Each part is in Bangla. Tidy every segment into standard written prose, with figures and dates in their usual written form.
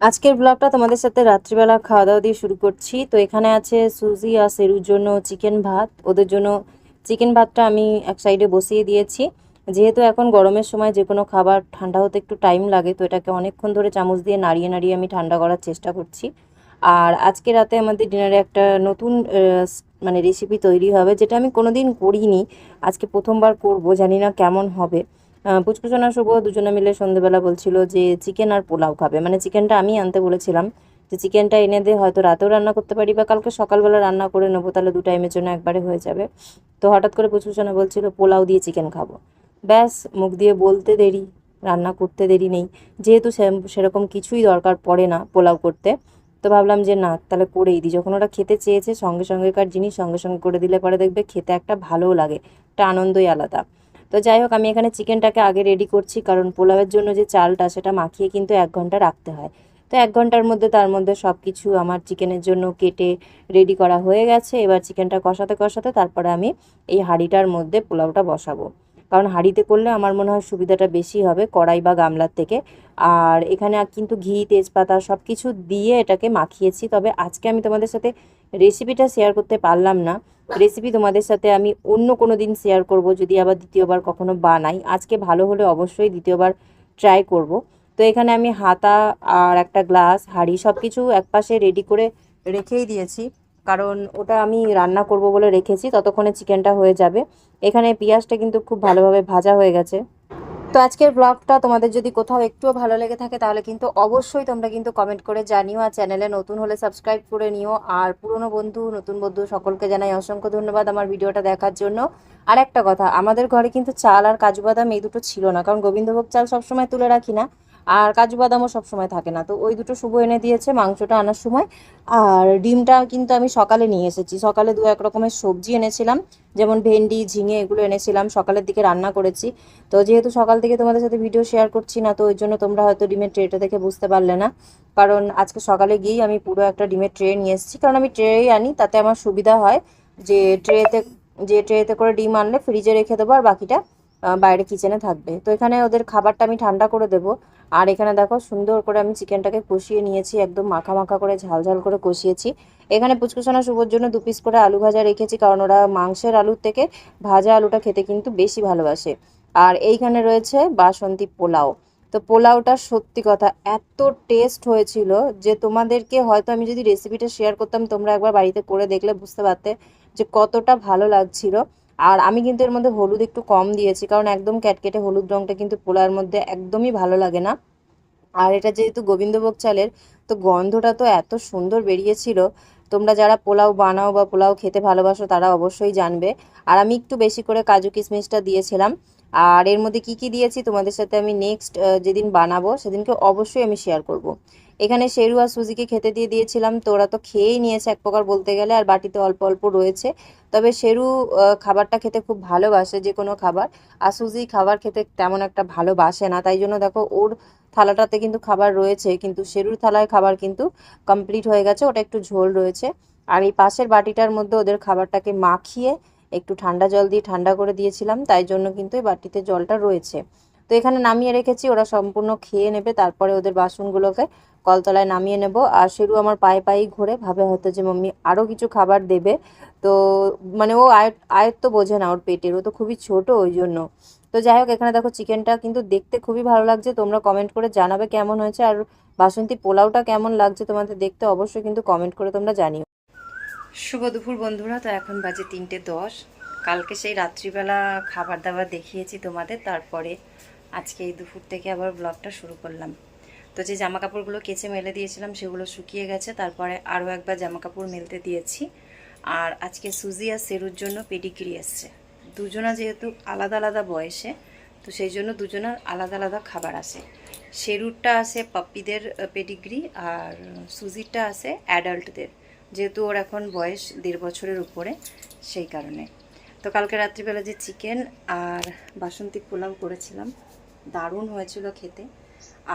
আজকের ব্লগটা তোমাদের সাথে রাত্রিবেলা খাওয়া দাওয়া দিয়ে শুরু করছি। তো এখানে আছে সুজি আর সেরুর জন্য চিকেন ভাত। ওদের জন্য চিকেন ভাতটা আমি এক সাইডে বসিয়ে দিয়েছি। যেহেতু এখন গরমের সময় যে কোনো খাবার ঠান্ডা হতে একটু টাইম লাগে, তো এটাকে অনেকক্ষণ ধরে চামচ দিয়ে নাড়িয়ে নাড়িয়ে আমি ঠান্ডা করার চেষ্টা করছি। আর আজকে রাতে আমাদের ডিনারে একটা নতুন মানে রেসিপি তৈরি হবে, যেটা আমি কোনোদিন করিনি। আজকে প্রথমবার করব, জানি না কেমন হবে। পুচকুচনা শুভ দুজনে মিলে সন্ধ্যেবেলা বলছিল যে চিকেন আর পোলাও খাবে, মানে চিকেনটা আমি আনতে বলেছিলাম যে চিকেনটা এনে দে, হয়তো রাতেও রান্না করতে পারি বা কালকে সকালবেলা রান্না করে নেবো, তাহলে 2 টাইমের জন্য একবারে হয়ে যাবে। তো হঠাৎ করে পুচকুচনা বলছিল পোলাও দিয়ে চিকেন খাবো। ব্যাস, মুখ দিয়ে বলতে দেরি, রান্না করতে দেরি নেই। যেহেতু সেরকম কিছুই দরকার পড়ে না পোলাও করতে, তো ভাবলাম যে না, তাহলে করেই দিই। যখন ওরা খেতে চেয়েছে, সঙ্গে সঙ্গেকার জিনিস সঙ্গে সঙ্গে করে দিলে পরে দেখবে খেতে একটা ভালোও লাগে, একটা আনন্দই আলাদা। তো যাই হোক, আমি এখানে চিকেনটাকে আগে রেডি করছি, কারণ পোলাওয়ের জন্য যে চালটা সেটা মাখিয়ে কিন্তু 1 ঘন্টা রাখতে হয়। তো 1 ঘন্টার মধ্যে তার মধ্যে সব কিছু আমার চিকেনের জন্য কেটে রেডি করা হয়ে গেছে। এবার চিকেনটা কষাতে কষাতে তারপরে আমি এই হাঁড়িটার মধ্যে পোলাওটা বসাবো, কারণ হাঁড়িতে করলে আমার মনে হয় সুবিধাটা বেশি হবে কড়াই বা গামলার থেকে। আর এখানে কিন্তু ঘি তেজপাতা সব কিছু দিয়ে এটাকে মাখিয়েছি। তবে আজকে আমি তোমাদের সাথে রেসিপিটা শেয়ার করতে পারলাম না। রেসিপি তোমাদের সাথে আমি অন্য কোনো দিন শেয়ার করব, যদি আবার দ্বিতীয়বার কখনো বানাই। আজকে ভালো হলে অবশ্যই দ্বিতীয়বার ট্রাই করব। তো এখানে আমি হাতা আর একটা গ্লাস, হাঁড়ি সব কিছু একপাশে রেডি করে রেখেই দিয়েছি, কারণ ওটা আমি রান্না করব বলে রেখেছি, ততক্ষণে চিকেনটা হয়ে যাবে। এখানে পেঁয়াজটা কিন্তু খুব ভালোভাবে ভাজা হয়ে গেছে। তো আজকের ব্লগটা তোমাদের যদি কোথাও একটুও ভালো লেগে থাকে, তাহলে কিন্তু অবশ্যই তোমরা কিন্তু কমেন্ট করে জানিও, আর চ্যানেলে নতুন হলে সাবস্ক্রাইব করে নিও। আর পুরনো বন্ধু নতুন বন্ধু সকলকে জানাই অসংখ্য ধন্যবাদ আমার ভিডিওটা দেখার জন্য। আর একটা কথা, আমাদের ঘরে কিন্তু চাল আর কাজু বাদাম এই দুটো ছিল না, কারণ গোবিন্দভোগ চাল সবসময় তুলে রাখি না, আর কাজু বাদামও সবসময় থাকে না। তো ওই দুটো শুভ এনে দিয়েছে মাংসটা আনার সময়। আর ডিমটা কিন্তু আমি সকালে নিয়ে এসেছি। সকালে 2-1 রকমের সবজি এনেছিলাম, যেমন ভেন্ডি ঝিঙে এগুলো এনেছিলাম, সকালের দিকে রান্না করেছি। তো যেহেতু সকাল থেকে তোমাদের সাথে ভিডিও শেয়ার করছি না, তো ওই জন্য তোমরা হয়তো ডিমের ট্রেটা দেখে বুঝতে পারলে না। কারণ আজকে সকালে গিয়েই আমি পুরো একটা ডিমের ট্রে নিয়ে এসেছি, কারণ আমি ট্রেই আনি, তাতে আমার সুবিধা হয় যে ট্রেতে করে ডিম আনলে ফ্রিজে রেখে দেবো, আর বাকিটা বাইরে কিচেনে থাকবে। তো এখানে ওদের খাবারটা আমি ঠান্ডা করে দেবো। আর এখানে দেখো সুন্দর করে আমি চিকেনটাকে কষিয়ে নিয়েছি, একদম মাখা মাখা করে ঝাল ঝাল করে কষিয়েছি। এখানে পুচকুসোনা শুভর জন্য 2 পিস করে আলু ভাজা রেখেছি, কারণ ওরা মাংসের আলুর থেকে ভাজা আলুটা খেতে কিন্তু বেশি ভালোবাসে। আর এইখানে রয়েছে বাসন্তী পোলাও। তো পোলাওটা সত্যি কথা এত টেস্ট হয়েছিল যে তোমাদেরকে হয়তো আমি যদি রেসিপিটা শেয়ার করতাম, তোমরা একবার বাড়িতে করে দেখলে বুঝতে পারতে যে কতটা ভালো লাগছিল। আর আমি কিন্তু এর মধ্যে হলুদ একটু কম দিয়েছি, কারণ একদম ক্যাটকেটে হলুদ রঙটা কিন্তু পোলাওর মধ্যে একদমই ভালো লাগে না। আর এটা যেহেতু গোবিন্দভোগ চালের, তো গন্ধটা তো এত সুন্দর বেরিয়েছিল। তোমরা যারা পোলাও বানাও বা পোলাও খেতে ভালোবাসো তারা অবশ্যই জানবে। আর আমি একটু বেশি করে কাজু কিশমিশটা দিয়েছিলাম। আর এর মধ্যে কি কি দিয়েছি তোমাদের সাথে আমি নেক্সট যেদিন বানাবো সেদিনকে অবশ্যই আমি শেয়ার করব। এখানে শেরু আর সুজিকে খেতে দিয়ে দিয়েছিলাম, তো ওরা তো খেয়েই নিয়েছে এক প্রকার বলতে গেলে, আর বাটিতে অল্প অল্প রয়েছে। তবে শেরু খাবারটা খেতে খুব ভালোবাসে, যে কোনো খাবার। আর সুজি খাবার খেতে তেমন একটা ভালোবাসে না, তাই জন্য দেখো ওর থালাটাতে কিন্তু খাবার রয়েছে, কিন্তু শেরুর থালায় খাবার কিন্তু কমপ্লিট হয়ে গেছে, ওটা একটু ঝোল রয়েছে। আর এই পাশের বাটিটার মধ্যে ওদের খাবারটাকে মাখিয়ে একটু ঠান্ডা জল দিয়ে ঠান্ডা করে দিয়েছিলাম, তাই জন্য কিন্তু এই বাটিতে জলটা রয়েছে। তো এখানে নামিয়ে রেখেছি, ওরা সম্পূর্ণ খেয়ে নেবে, তারপরে ওদের বাসনগুলোকে কলতলায় নামিয়ে নেব। আর শেরু আমার পায়ে পায়েই ঘুরে, ভাবে হয়তো যে মাম্মি আরও কিছু খাবার দেবে। তো মানে ও আয়ত্ত বোঝে না ওর পেটের, ও তো খুবই ছোট ওই জন্য। তো যাই হোক, এখানে দেখো চিকেনটা কিন্তু দেখতে খুবই ভালো লাগছে, তোমরা কমেন্ট করে জানাবে কেমন হয়েছে। আর বাসন্তী পোলাওটা কেমন লাগছে তোমাদের দেখতে, অবশ্যই কিন্তু কমেন্ট করে তোমরা জানিও। শুভ দুপুর বন্ধুরা, তো এখন বাজে 3টে 10। কালকে সেই রাত্রিবেলা খাবার দাবার দেখিয়েছি তোমাদের, তারপরে আজকে এই দুপুর থেকে আবার ব্লগটা শুরু করলাম। তো যে জামা কাপড়গুলো কেচে মেলে দিয়েছিলাম সেগুলো শুকিয়ে গেছে, তারপরে আরও একবার জামা কাপড় মেলতে দিয়েছি। আর আজকে সুজি আর সেরুর জন্য পেডিগ্রি এসছে। দুজনা যেহেতু আলাদা আলাদা বয়সে, তো সেই জন্য দুজনের আলাদা আলাদা খাবার আসে। শেরুরটা আসে পাপ্পিদের পেডিগ্রি, আর সুজিরটা আসে অ্যাডাল্টদের, যেহেতু ওর এখন বয়স 1.5 বছরের উপরে, সেই কারণে। তো কালকে রাত্রিবেলা যে চিকেন আর বাসন্তী পোলাও করেছিলাম, দারুণ হয়েছিল খেতে।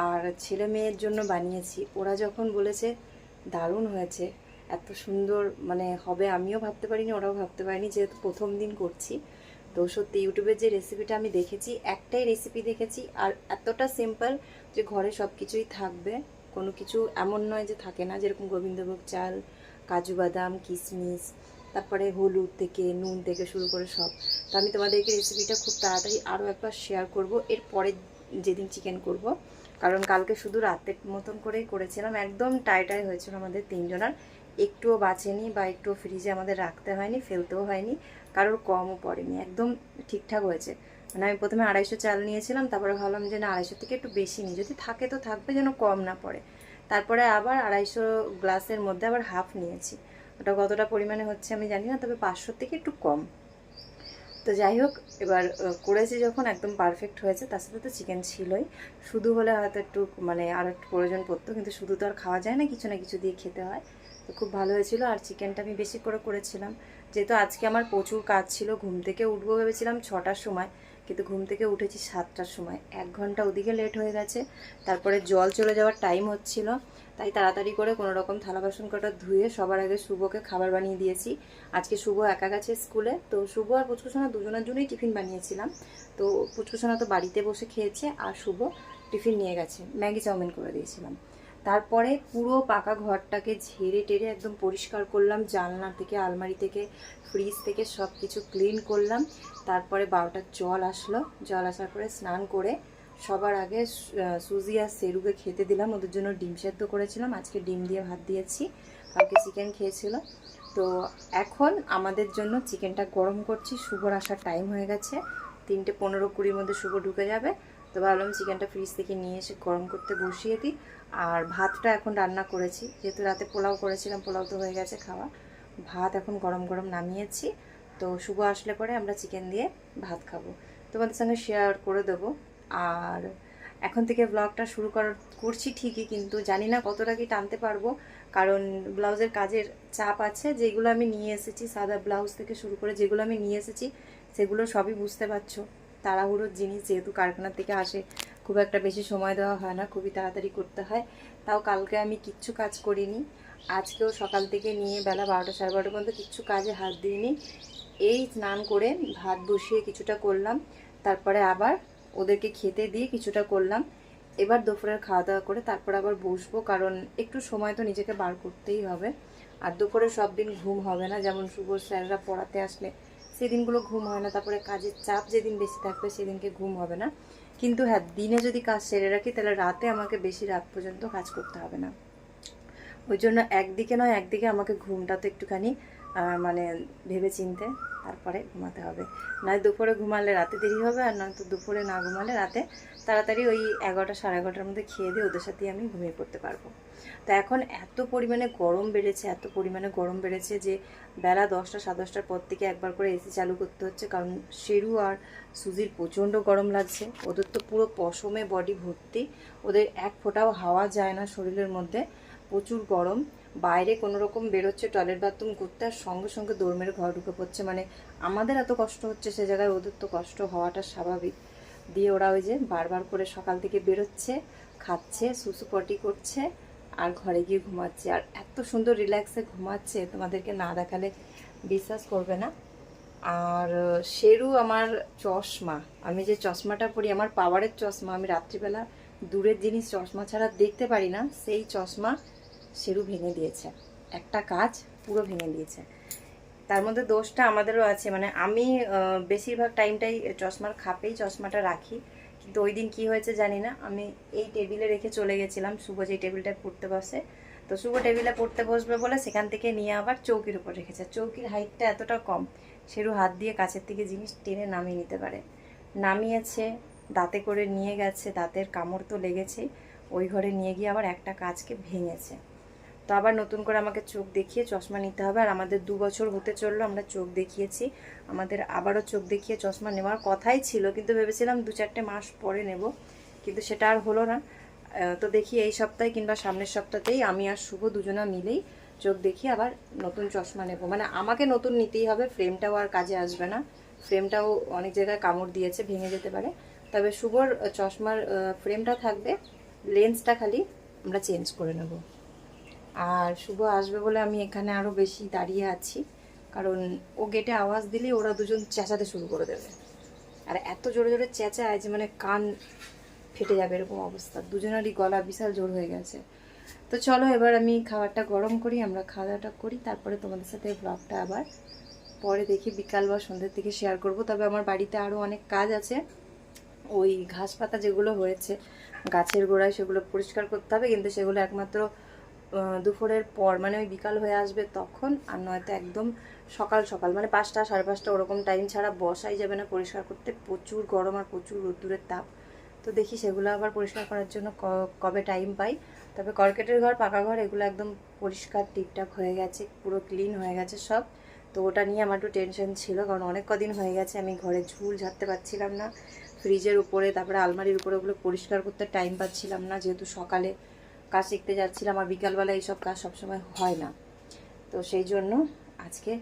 আর ছেলে মেয়ের জন্য বানিয়েছি, ওরা যখন বলেছে দারুণ হয়েছে, এত সুন্দর মানে হবে আমিও ভাবতে পারিনি, ওরাও ভাবতে পারিনি, যেহেতু প্রথম দিন করছি। তো সত্যি ইউটিউবের যে রেসিপিটা আমি দেখেছি, একটাই রেসিপি দেখেছি, আর এতটা সিম্পল যে ঘরে সব কিছুই থাকবে, কোনো কিছু এমন নয় যে থাকে না, যেরকম গোবিন্দভোগ চাল, কাজু বাদাম, কিশমিশ, তারপরে হলুদ থেকে নুন থেকে শুরু করে সব। তো আমি তোমাদেরকে রেসিপিটা খুব তাড়াতাড়ি আরও একবার শেয়ার করব এরপরে যেদিন চিকেন করব, কারণ কালকে শুধু রাতের মতন করেই করেছিলাম। একদম টাইটাই হয়েছিল আমাদের তিনজনার, একটুও বাঁচেনি বা একটুও ফ্রিজে আমাদের রাখতে হয়নি, ফেলতেও হয়নি, কারোর কমও পড়েনি, একদম ঠিকঠাক হয়েছে। মানে আমি প্রথমে 250 চাল নিয়েছিলাম, তারপরে ভাবলাম যে না 250 থেকে একটু বেশি নিই, যদি থাকে তো থাকবে, যেন কম না পড়ে। তারপরে আবার 250 গ্লাসের মধ্যে আবার হাফ নিয়েছি, ওটা কতটা পরিমাণে হচ্ছে আমি জানি না, তবে 500 থেকে একটু কম। তো যাই হোক, এবার করেছি যখন একদম পারফেক্ট হয়েছে। তার সাথে তো চিকেন ছিলই, শুধু হলে হয়তো একটু মানে আর একটু প্রয়োজন পড়তো, কিন্তু শুধু তো আর খাওয়া যায় না, কিছু না কিছু দিয়ে খেতে হয়। তো খুব ভালো হয়েছিল। আর চিকেনটা আমি বেশি করে করেছিলাম, যেহেতু আজকে আমার প্রচুর কাজ ছিল। ঘুম থেকে উঠবো ভেবেছিলাম 6টার সময়, কিন্তু ঘুম থেকে উঠেছি 7টার সময়, 1 ঘন্টা ওদিকে লেট হয়ে গেছে। তারপরে জল চলে যাওয়ার টাইম হচ্ছিল, তাই তাড়াতাড়ি করে কোনো রকম থালা বাসন কটা ধুয়ে সবার আগে শুভকে খাবার বানিয়ে দিয়েছি। আজকে শুভ একা গেছে স্কুলে, তো শুভ আর পুচকুসোনা দুজনের জন্যই টিফিন বানিয়েছিলাম। তো পুচকুসোনা তো বাড়িতে বসে খেয়েছে, আর শুভ টিফিন নিয়ে গেছে, ম্যাগি চাউমিন করে দিয়েছিলাম। তারপরে পুরো পাকা ঘরটাকে ঝেড়ে টেরে একদম পরিষ্কার করলাম, জানলা থেকে, আলমারি থেকে, ফ্রিজ থেকে সব কিছু ক্লিন করলাম। তারপরে 12টার জল আসলো, জল আসার পরে স্নান করে সবার আগে সুজি আর সেরুকে খেতে দিলাম। ওদের জন্য ডিম সেদ্ধ করেছিলাম, আজকে ডিম দিয়ে ভাত দিয়েছি, কালকে চিকেন খেয়েছিল। তো এখন আমাদের জন্য চিকেনটা গরম করছি, শুভর আসার টাইম হয়ে গেছে, 3:15-20 মধ্যে শুভ ঢুকে যাবে। তো ভাবলাম চিকেনটা ফ্রিজ থেকে নিয়ে এসে গরম করতে বসিয়ে দিই। আর ভাতটা এখন রান্না করেছি, যেহেতু রাতে পোলাও করেছিলাম, পোলাও তো হয়ে গেছে খাওয়া, ভাত এখন গরম গরম নামিয়েছি। তো শুভ আসলে পরে আমরা চিকেন দিয়ে ভাত খাবো, তোমাদের সঙ্গে শেয়ার করে দেবো। আর এখন থেকে ব্লগটা শুরু করছি ঠিকই, কিন্তু জানি না কতটা কি টানতে পারবো, কারণ ব্লাউজের কাজের চাপ আছে। যেগুলো আমি নিয়ে এসেছি, সাদা ব্লাউজ থেকে শুরু করে যেগুলো আমি নিয়ে এসেছি, সেগুলো সবই বুঝতে পারছো তাড়াহুড়োর জিনিস, যেহেতু কারখানা থেকে আসে, খুব একটা বেশি সময় দেওয়া হয় না, খুবই তাড়াতাড়ি করতে হয়। তাও কালকে আমি কিচ্ছু কাজ করিনি, আজকেও সকাল থেকে নিয়ে বেলা 12টা 12:30 পর্যন্ত কিচ্ছু কাজে হাত দিইনি। এই স্নান করে ভাত বসিয়ে কিছুটা করলাম, তারপরে আবার ওদেরকে খেতে দিয়ে কিছুটা করলাম। এবার দুপুরের খাওয়া দাওয়া করে তারপর আবার বসবো, কারণ একটু সময় তো নিজেকে বার করতেই হবে। আর দুপুরে সব দিন ঘুম হবে না, যেমন শুভ স্যাররা পড়াতে আসলে সেদিনগুলো ঘুম হয় না, তারপরে কাজের চাপ যেদিন বেশি থাকবে সেদিনকে ঘুম হবে না। কিন্তু হ্যাঁ, দিনে যদি কাজ সেরে রাখি, তাহলে রাতে আমাকে বেশি রাত পর্যন্ত কাজ করতে হবে না। ওই জন্য একদিকে নয় একদিকে আমাকে ঘুমটা তো একটুখানি মানে ভেবে চিনতে তারপরে ঘুমাতে হবে। নয় দুপুরে ঘুমালে রাতে দেরি হবে, আর নয়তো দুপুরে না ঘুমালে রাতে তাড়াতাড়ি ওই 11টা 11:30-র মধ্যে খেয়ে দিয়ে ওদের সাথেই আমি ঘুমিয়ে পড়তে পারবো। তো এখন এত পরিমাণে গরম বেড়েছে, এত পরিমাণে গরম বেড়েছে যে বেলা 10টা 10:30টার পর থেকে একবার করে এসি চালু করতে হচ্ছে, কারণ শেরু আর সুজির প্রচণ্ড গরম লাগছে। ওদের তো পুরো পশমে বডি ভর্তি, ওদের এক ফোঁটাও হাওয়া যায় না শরীরের মধ্যে, প্রচুর গরম। বাইরে কোনো রকম বেরোচ্ছে টয়লেট বাথরুম করতে, আর সঙ্গে সঙ্গে দৌড় মেরে ঘর ঢুকে পড়ছে। মানে আমাদের এত কষ্ট হচ্ছে সে জায়গায় ওদের তো কষ্ট হওয়াটা স্বাভাবিক। দিয়ে ওরা ওই যে বারবার করে সকাল থেকে বেরোচ্ছে, খাচ্ছে, সুসু পটি করছে, আর ঘরে গিয়ে ঘুমাচ্ছে। আর এত সুন্দর রিল্যাক্সে ঘুমাচ্ছে, তোমাদেরকে না দেখালে বিশ্বাস করবে না। আর শেরু আমার চশমা, আমি যে চশমাটা পরি, আমার পাওয়ারের চশমা, আমি রাত্রিবেলা দূরের জিনিস চশমা ছাড়া দেখতে পারি না, সেই চশমা শেরু ভেঙে দিয়েছে, একটা কাজ পুরো ভেঙে দিয়েছে। তার মধ্যে দোষটা আমাদেরও আছে, মানে আমি বেশিরভাগ টাইমটাই চশমার খাপেই চশমাটা রাখি, কিন্তু ওই দিন কী হয়েছে জানি না, আমি এই টেবিলে রেখে চলে গেছিলাম, শুভ যেই টেবিলটায় পড়তে বসে, তো শুভ টেবিলে পড়তে বসবে বলে সেখান থেকে নিয়ে আবার চৌকির উপর রেখেছে। চৌকির হাইটটা এতটা কম, সেরু হাত দিয়ে কাছের থেকে জিনিস টেনে নামিয়ে নিতে পারে, নামিয়েছে, দাঁতে করে নিয়ে গেছে, দাঁতের কামড় তো লেগেছে, ওই ঘরে নিয়ে গিয়ে আবার একটা কাচকে ভেঙেছে। তো আবার নতুন করে আমাকে চোখ দেখিয়ে চশমা নিতে হবে। আর আমাদের 2 বছর হতে চললো আমরা চোখ দেখিয়েছি, আমাদের আবারও চোখ দেখিয়ে চশমা নেওয়ার কথাই ছিল, কিন্তু ভেবেছিলাম 2-4 মাস পরে নেব, কিন্তু সেটা আর হলো না। তো দেখি এই সপ্তাহে কিংবা সামনের সপ্তাহতেই আমি আর শুভ দুজনা মিলেই চোখ দেখিয়ে আবার নতুন চশমা নেব। মানে আমাকে নতুন নিতেই হবে, ফ্রেমটাও আর কাজে আসবে না, ফ্রেমটাও অনেক জায়গায় কামড় দিয়েছে, ভেঙে যেতে পারে। তবে শুভর চশমার ফ্রেমটা থাকবে, লেন্সটা খালি আমরা চেঞ্জ করে নেব। আর শুভ আসবে বলে আমি এখানে আরও বেশি দাঁড়িয়ে আছি, কারণ ও গেটে আওয়াজ দিলে ওরা দুজন চেঁচাতে শুরু করে দেবে, আর এত জোরে জোরে চেঁচায় যে মানে কান ফেটে যাবে এরকম অবস্থা, দুজনেরই গলা বিশাল জোর হয়ে গেছে। তো চলো এবার আমি খাবারটা গরম করি, আমরা খাওয়া দাওয়াটা করি, তারপরে তোমাদের সাথে ব্লগটা আবার পরে দেখি বিকাল বা সন্ধ্যের দিকে শেয়ার করব। তবে আমার বাড়িতে আরও অনেক কাজ আছে, ওই ঘাস পাতা যেগুলো হয়েছে গাছের গোড়ায় সেগুলো পরিষ্কার করতে হবে, কিন্তু সেগুলো একমাত্র দুপুরের পর, মানে ওই বিকাল হয়ে আসবে তখন, আর নয়তো একদম সকাল সকাল মানে 5টা 5:30 ওরকম টাইম ছাড়া বসাই যাবে না পরিষ্কার করতে, প্রচুর গরম আর প্রচুর রোদ্দুরের তাপ। তো দেখি সেগুলো আবার পরিষ্কার করার জন্য কবে টাইম পাই। তবে কর্কেটের ঘর, পাকা ঘর এগুলো একদম পরিষ্কার টিপটাপ হয়ে গেছে, পুরো ক্লিন হয়ে গেছে সব। তো ওটা নিয়ে আমার একটু টেনশন ছিল, কারণ অনেক কদিন হয়ে গেছে আমি ঘরে ঝুল ঝাড়তে পারছিলাম না, ফ্রিজের উপরে তারপরে আলমারির উপরে ওগুলো পরিষ্কার করতে টাইম পাচ্ছিলাম না, যেহেতু সকালে কাজ শিখতে যাচ্ছিলাম আর বিকালবেলা এইসব কাজ সবসময় হয় না। তো সেই জন্য আজকে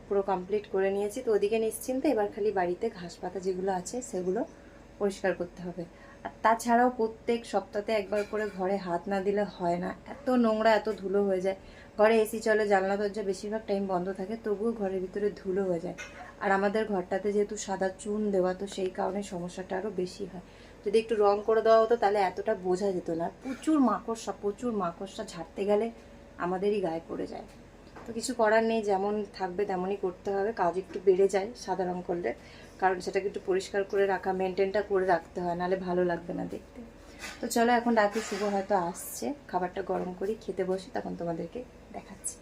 পুরো কমপ্লিট করে নিয়েছি। তো ওদিকে নিশ্চিন্তে, এবার খালি বাড়িতে ঘাস পাতা যেগুলো আছে সেগুলো পরিষ্কার করতে হবে। আর তাছাড়াও প্রত্যেক সপ্তাহে একবার করে ঘরে হাত না দিলে হয় না, এত নোংরা এত ধুলো হয়ে যায়। ঘরে এসি চলে, জানলা দরজা বেশিরভাগ টাইম বন্ধ থাকে, তবুও ঘরের ভিতরে ধুলো হয়ে যায়। আর আমাদের ঘরটাতে যেহেতু সাদা চুন দেওয়া, তো সেই কারণে সমস্যাটা আরও বেশি হয়। যদি একটু রং করে দেওয়া হতো তাহলে এতটা বোঝা যেত না। প্রচুর মাকড়সা ঝাড়তে গেলে আমাদেরই গায়ে পড়ে যায়। তো কিছু করার নেই, যেমন থাকবে তেমনই করতে হবে। কাজ একটু বেড়ে যায় সাদা রং করলে, কারণ সেটাকে একটু পরিষ্কার করে রাখা, মেনটেনটা করে রাখতে হয়, নাহলে ভালো লাগবে না দেখতে। তো চলো এখন রাখি, শুভ হয়তো আসছে, খাবারটা গরম করি, খেতে বসি, তখন তোমাদেরকে দেখাচ্ছি।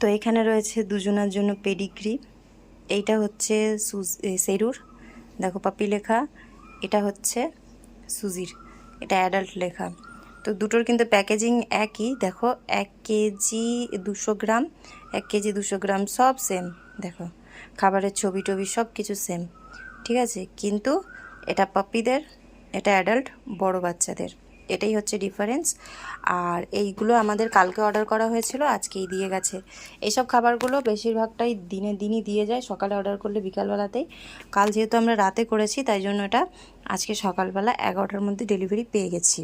তো এখানে রয়েছে দুজনের জন্য পেডিগ্রি। এইটা হচ্ছে সেরুর, দেখো পাপি লেখা। এটা হচ্ছে সুজির, এটা অ্যাডাল্ট লেখা। তো দুটোর কিন্তু প্যাকেজিং একই, দেখো 1 কেজি 200 গ্রাম, 1 কেজি 200 গ্রাম সব সেম। দেখো খাবারের ছবি টবি সব কিছু সেম, ঠিক আছে। কিন্তু এটা পাপ্পিদের, এটা অ্যাডাল্ট বড় বাচ্চাদের, এটাই হচ্ছে ডিফারেন্স। আর এইগুলো আমাদের কালকে অর্ডার করা হয়েছিল, আজকেই দিয়ে গেছে। এইসব খাবারগুলো বেশিরভাগটাই দিনই দিয়ে যায়, সকালে অর্ডার করলে বিকালবেলাতেই। কাল যেহেতু আমরা রাতে করেছি তাই জন্য এটা আজকে সকালবেলা 11টার মধ্যে ডেলিভারি পেয়ে গেছি।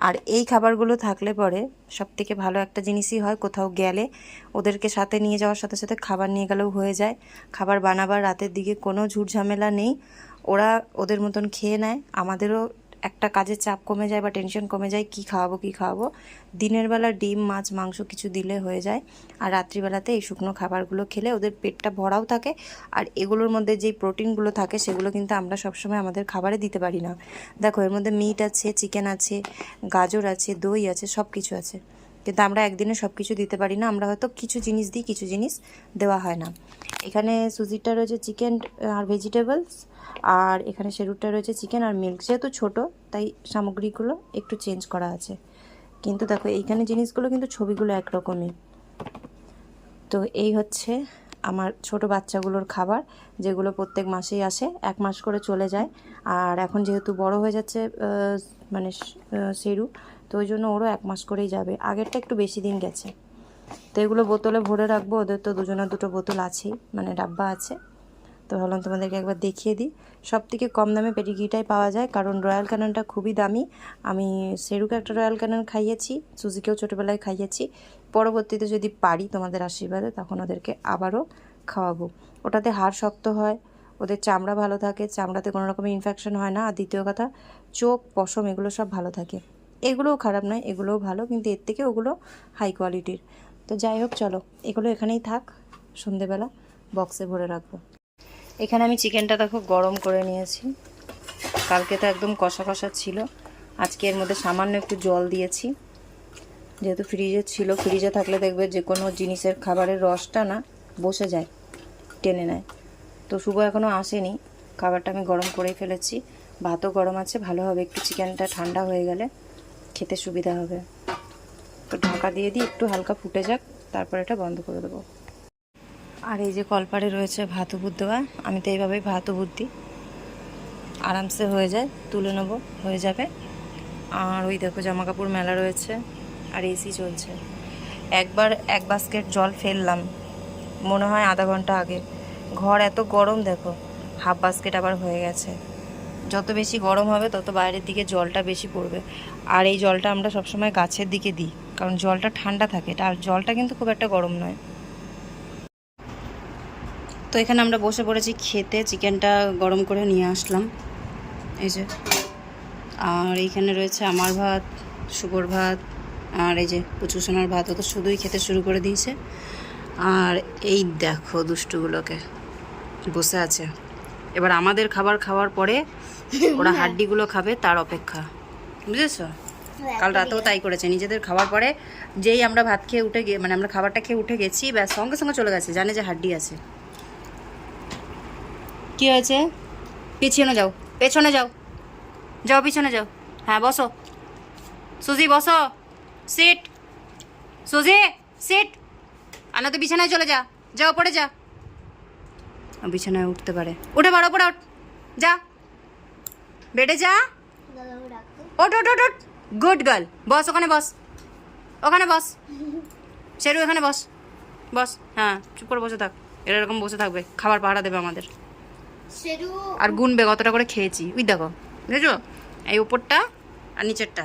আর এই খাবারগুলো থাকলে পরে সবথেকে ভালো একটা জিনিসই হয়, কোথাও গেলে ওদেরকে সাথে নিয়ে যাওয়ার সাথে সাথে খাবার নিয়ে গেলেও হয়ে যায়। খাবার বানাবার রাতের দিকে কোনো ঝুট ঝামেলা নেই, ওরা ওদের মতন খেয়ে নেয়, আমাদেরও একটা কাজের চাপ কমে যায় বা টেনশন কমে যায়, কি খাওয়াবো। দিনের বেলা ডিম মাছ মাংস কিছু দিলে হয়ে যায়, আর রাত্রিবেলাতে এই শুকনো খাবারগুলো খেলে ওদের পেটটা ভরাও থাকে। আর এগুলোর মধ্যে যেই প্রোটিনগুলো থাকে সেগুলো কিন্তু আমরা সবসময় আমাদের খাবারে দিতে পারি না। দেখো এর মধ্যে মিট আছে, চিকেন আছে, গাজর আছে, দই আছে, সব কিছু আছে, কিন্তু আমরা একদিনে সব কিছু দিতে পারি না। আমরা হয়তো কিছু জিনিস দিই, কিছু জিনিস দেওয়া হয় না। এখানে সুজিটা রয়েছে চিকেন আর ভেজিটেবলস, আর এখানে সেরুটা রয়েছে চিকেন আর মিল্ক। যেহেতু ছোটো তাই সামগ্রীগুলো একটু চেঞ্জ করা আছে, কিন্তু দেখো এইখানে জিনিসগুলো কিন্তু ছবিগুলো একরকমই। তো এই হচ্ছে আমার ছোট বাচ্চাগুলোর খাবার, যেগুলো প্রত্যেক মাসেই আসে, 1 মাস করে চলে যায়। আর এখন যেহেতু বড় হয়ে যাচ্ছে মানে সেরু, তো ওই জন্য ওরও 1 মাস করেই যাবে, আগেরটা একটু বেশি দিন গেছে। তো এগুলো বোতলে ভরে রাখবো, ওদের তো দুজনের দুটো বোতল আছেই, মানে ডাব্বা আছে। তো ভাবলাম তোমাদেরকে একবার দেখিয়ে দিই। সব থেকে কম দামে পেডিগ্রিটাই পাওয়া যায়, কারণ রয়্যাল ক্যাননটা খুবই দামি। আমি সেরুকে একটা রয়্যাল ক্যানন খাইয়েছি, সুজিকেও ছোটোবেলায় খাইয়েছি, পরবর্তীতে যদি পারি তোমাদের আশীর্বাদে তখন ওদেরকে আবারও খাওয়াবো। ওটাতে হাড় শক্ত হয়, ওদের চামড়া ভালো থাকে, চামড়াতে কোনো রকমের ইনফেকশন হয় না। আর দ্বিতীয় কথা, চোখ পশম এগুলো সব ভালো থাকে। এগুলোও খারাপ নয়, এগুলোও ভালো, কিন্তু এর থেকে ওগুলো হাই কোয়ালিটির। তো যাই হোক, চলো এগুলো এখানেই থাক, সন্ধেবেলা বক্সে ভরে রাখবো। এখানে আমি চিকেনটা দেখো গরম করে নিয়েছি, কালকে তো একদম কষা কষা ছিল, আজকে এর মধ্যে সামান্য একটু জল দিয়েছি, যেহেতু ফ্রিজে ছিল। ফ্রিজে থাকলে দেখবে যে কোনো জিনিসের খাবারের রসটা না বসে যায়, টেনে নেয়। তো শুভ এখনও আসেনি, খাবারটা আমি গরম করেই ফেলেছি, ভাতও গরম আছে, ভালো হবে একটু চিকেনটা ঠান্ডা হয়ে গেলে খেতে সুবিধা হবে। তো ঢাকা দিয়ে দিই, একটু হালকা ফুটে যাক, তারপর এটা বন্ধ করে দেবো। আর এই যে কলপারে রয়েছে ভাত উবুর দেওয়া, আমি তো এইভাবেই ভাত উবুর দিই, আরামসে হয়ে যায়, তুলে নেবো, হয়ে যাবে। আর ওই দেখো জামা কাপড় মেলা রয়েছে, আর এসি চলছে। একবার 1 বাস্কেট জল ফেললাম মনে হয় আধা ঘন্টা আগে, ঘর এত গরম, দেখো 1/2 বাস্কেট আবার হয়ে গেছে। যত বেশি গরম হবে তত বাইরের দিকে জলটা বেশি পড়বে। আর এই জলটা আমরা সবসময় গাছের দিকে দিই, কারণ জলটা ঠান্ডা থাকে, আর জলটা কিন্তু খুব একটা গরম নয়। তো এখানে আমরা বসে পড়েছি খেতে, চিকেনটা গরম করে নিয়ে আসলাম, এই যে। আর এইখানে রয়েছে আমার ভাত, শুভর ভাত, আর এই যে পুচু সোনার ভাত তো শুধুই খেতে শুরু করে দিয়েছে। আর এই দেখো দুষ্টুগুলোকে বসে আছে। এবার আমাদের খাবার খাওয়ার পরে ওরা হাড্ডিগুলো খাবে, তার অপেক্ষা, বুঝেছো? কাল রাতেও তাই করেছে, নিজেদের খাওয়ার পরে যেই আমরা ভাত খেয়ে উঠে গিয়ে মানে আমরা খাবারটা খেয়ে উঠে গেছি, ব্যাস সঙ্গে সঙ্গে চলে গেছে, জানে যে হাড্ডি আছে। কি হয়েছে? পিছনে যাও, পেছনে যাও, যাও পিছনে যাও। হ্যাঁ বসো সুজি, বসো, সিট সুজি, সিট। আর না তো বিছানায় চলে যা, যাও পড়ে যা। বিছানায় উঠতে পারে, উঠে পড়ো, পড়ে ওঠ, যা বেডে যা, ওঠ ওঠ ওঠ ওঠ, গুড গার্ল। বস ওখানে, বস ওখানে, বস শেরু এখানে বস, বস। হ্যাঁ চুপ করে বসে থাক, এরা এরকম বসে থাকবে, খাবার পাহারা দেবে আমাদের। আর গুনবে কতটা করে খেয়েছি, ওই দেখো, বুঝেছো? এই উপরটা আর নিচেরটা।